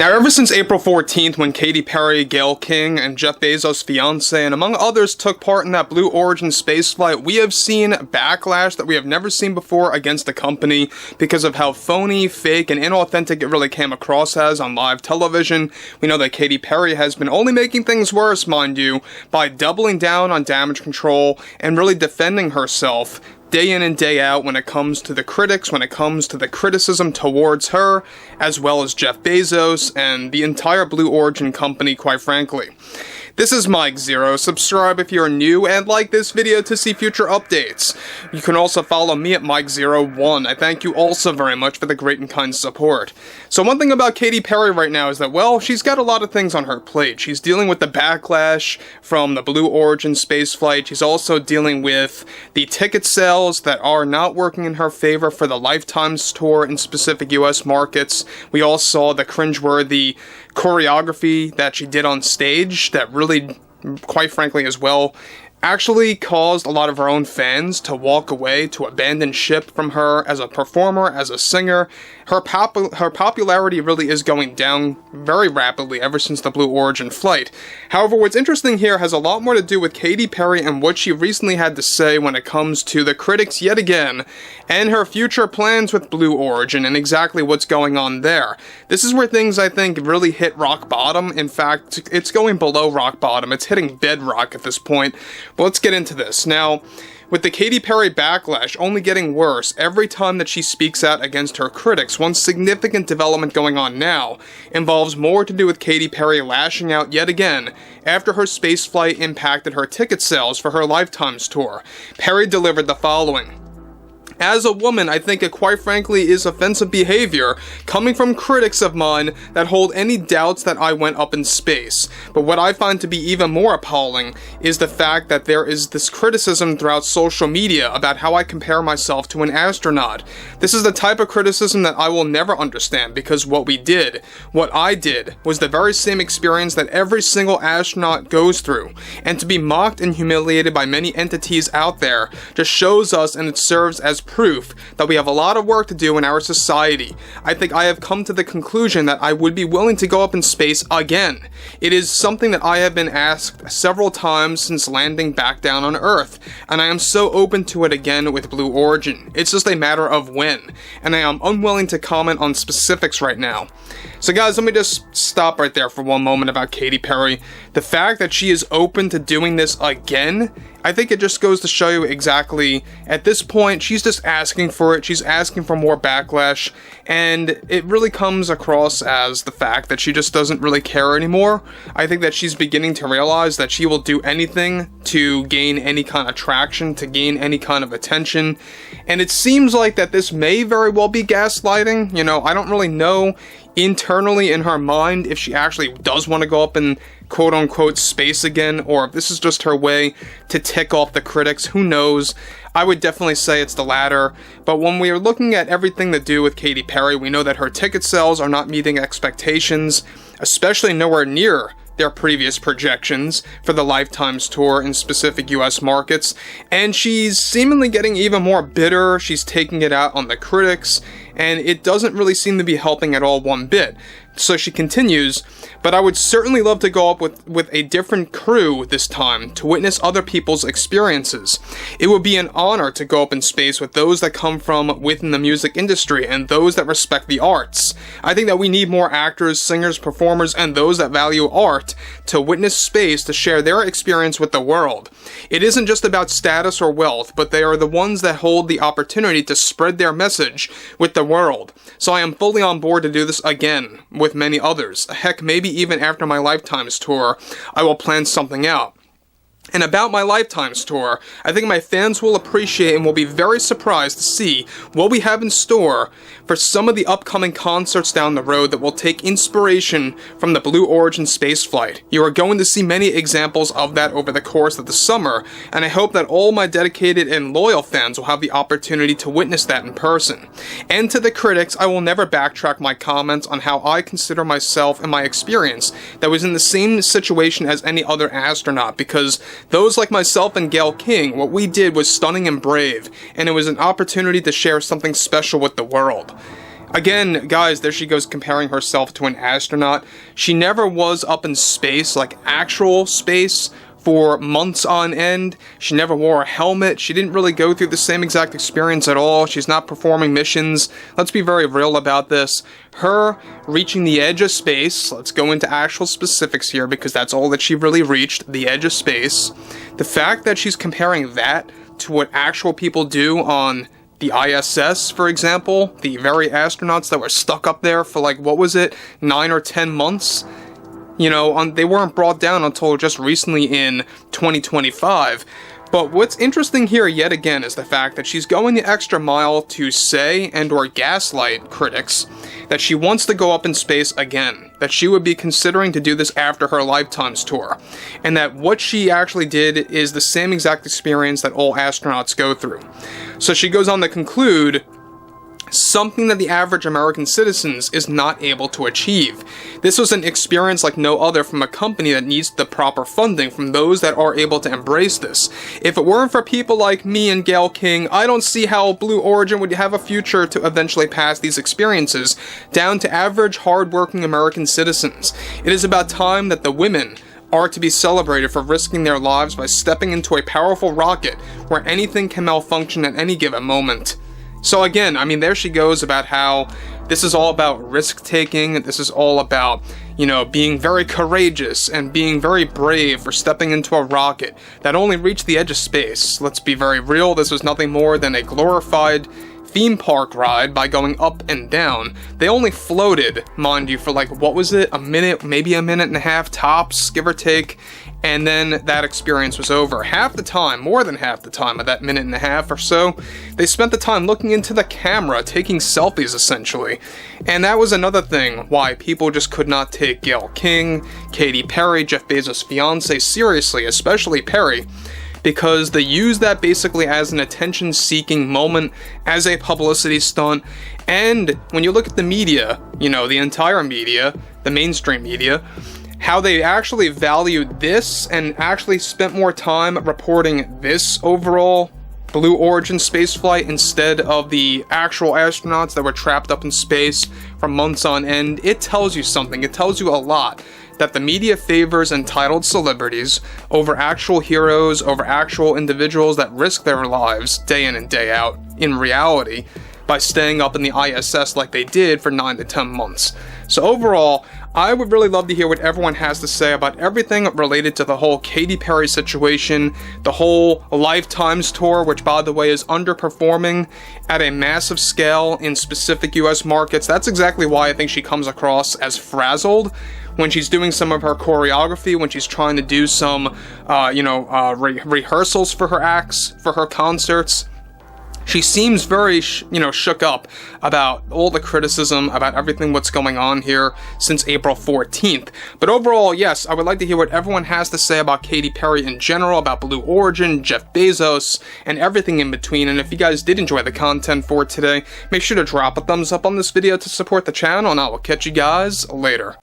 Now, ever since April 14th, when Katy Perry, Gayle King, and Jeff Bezos' fiancé, and among others, took part in that Blue Origin spaceflight, we have seen backlash that we have never seen before against the company because of how phony, fake, and inauthentic it really came across as on live television. We know that Katy Perry has been only making things worse, mind you, by doubling down on damage control and really defending herself day in and day out when it comes to the critics, when it comes to the criticism towards her, as well as Jeff Bezos and the entire Blue Origin company, quite frankly. This is Mike Zero. Subscribe if you're new and like this video to see future updates. You can also follow me at Mike01. I thank you also very much for the great and kind support. So one thing about Katy Perry right now is that, well, she's got a lot of things on her plate. She's dealing with the backlash from the Blue Origin spaceflight. She's also dealing with the ticket sales that are not working in her favor for the Lifetime's tour in specific US markets. We all saw the cringeworthy choreography that she did on stage that really, quite frankly as well, actually caused a lot of her own fans to walk away, to abandon ship from her as a performer, as a singer. Her popularity really is going down very rapidly ever since the Blue Origin flight. However, what's interesting here has a lot more to do with Katy Perry and what she recently had to say when it comes to the critics yet again, and her future plans with Blue Origin and exactly what's going on there. This is where things, I think, really hit rock bottom. In fact, it's going below rock bottom. It's hitting bedrock at this point. But let's get into this. Now, with the Katy Perry backlash only getting worse every time that she speaks out against her critics, one significant development going on now involves more to do with Katy Perry lashing out yet again after her spaceflight impacted her ticket sales for her Lifetime's tour. Perry delivered the following. As a woman, I think it quite frankly is offensive behavior coming from critics of mine that hold any doubts that I went up in space. But what I find to be even more appalling is the fact that there is this criticism throughout social media about how I compare myself to an astronaut. This is the type of criticism that I will never understand, because what I did, was the very same experience that every single astronaut goes through. And to be mocked and humiliated by many entities out there just shows us, and it serves as proof that we have a lot of work to do in our society. I think I have come to the conclusion that I would be willing to go up in space again. It is something that I have been asked several times since landing back down on Earth, and I am so open to it again with Blue Origin. It's just a matter of when, and I am unwilling to comment on specifics right now. So guys, let me just stop right there for one moment about Katy Perry. The fact that she is open to doing this again, I think it just goes to show you exactly, at this point, she's just asking for it. She's asking for more backlash, and it really comes across as the fact that she just doesn't really care anymore. I think that she's beginning to realize that she will do anything to gain any kind of traction, to gain any kind of attention, and it seems like that this may very well be gaslighting. You know, I don't really know internally in her mind if she actually does want to go up in quote-unquote space again, or if this is just her way to tick off the critics. Who knows? I would definitely say it's the latter, but when we are looking at everything to do with Katy Perry, we know that her ticket sales are not meeting expectations, especially nowhere near their previous projections for the Lifetime's tour in specific US markets, and she's seemingly getting even more bitter. She's taking it out on the critics, and it doesn't really seem to be helping at all one bit. So she continues, but I would certainly love to go up with a different crew this time to witness other people's experiences. It would be an honor to go up in space with those that come from within the music industry and those that respect the arts. I think that we need more actors, singers, performers, and those that value art to witness space to share their experience with the world. It isn't just about status or wealth, but they are the ones that hold the opportunity to spread their message with the world. So I am fully on board to do this again with many others. Heck, maybe even after my Lifetime's tour, I will plan something out. And about my Lifetime's tour, I think my fans will appreciate and will be very surprised to see what we have in store for some of the upcoming concerts down the road that will take inspiration from the Blue Origin spaceflight. You are going to see many examples of that over the course of the summer, and I hope that all my dedicated and loyal fans will have the opportunity to witness that in person. And to the critics, I will never backtrack my comments on how I consider myself and my experience that was in the same situation as any other astronaut, because those like myself and Gayle King, what we did was stunning and brave, and it was an opportunity to share something special with the world. Again, guys, there she goes comparing herself to an astronaut. She never was up in space, like actual space, for months on end. She never wore a helmet. She didn't really go through the same exact experience at all. She's not performing missions. Let's be very real about this. Her reaching the edge of space, let's go into actual specifics here because that's all that she really reached, the edge of space. The fact that she's comparing that to what actual people do on the ISS, for example, the very astronauts that were stuck up there for like, what was it, 9 or 10 months? You know, they weren't brought down until just recently in 2025. But what's interesting here yet again is the fact that she's going the extra mile to say and or gaslight critics that she wants to go up in space again, that she would be considering to do this after her Lifetimes tour, and that what she actually did is the same exact experience that all astronauts go through. So she goes on to conclude, something that the average American citizens is not able to achieve. This was an experience like no other from a company that needs the proper funding from those that are able to embrace this. If it weren't for people like me and Gayle King, I don't see how Blue Origin would have a future to eventually pass these experiences down to average, hard-working American citizens. It is about time that the women are to be celebrated for risking their lives by stepping into a powerful rocket where anything can malfunction at any given moment. So again, I mean, there she goes about how this is all about risk-taking, this is all about, you know, being very courageous and being very brave for stepping into a rocket that only reached the edge of space. Let's be very real, this was nothing more than a glorified theme park ride by going up and down. They only floated, mind you, for like, what was it, a minute, maybe a minute and a half tops, give or take, and then that experience was over. Half the time, more than half the time of that minute and a half or so, they spent the time looking into the camera, taking selfies essentially. And that was another thing why people just could not take Gayle King, Katy Perry, Jeff Bezos' fiance seriously, especially Perry, because they use that basically as an attention-seeking moment, as a publicity stunt. And when you look at the media, you know, the entire media, the mainstream media, how they actually valued this and actually spent more time reporting this overall Blue Origin spaceflight instead of the actual astronauts that were trapped up in space for months on end, it tells you something. It tells you a lot. That the media favors entitled celebrities over actual heroes, over actual individuals that risk their lives day in and day out in reality by staying up in the ISS like they did for 9 to 10 months. So overall, I would really love to hear what everyone has to say about everything related to the whole Katy Perry situation, the whole Lifetimes tour, which by the way is underperforming at a massive scale in specific US markets. That's exactly why I think she comes across as frazzled when she's doing some of her choreography, when she's trying to do some, rehearsals for her acts, for her concerts. She seems very, shook up about all the criticism, about everything what's going on here since April 14th. But overall, yes, I would like to hear what everyone has to say about Katy Perry in general, about Blue Origin, Jeff Bezos, and everything in between. And if you guys did enjoy the content for today, make sure to drop a thumbs up on this video to support the channel, and I will catch you guys later.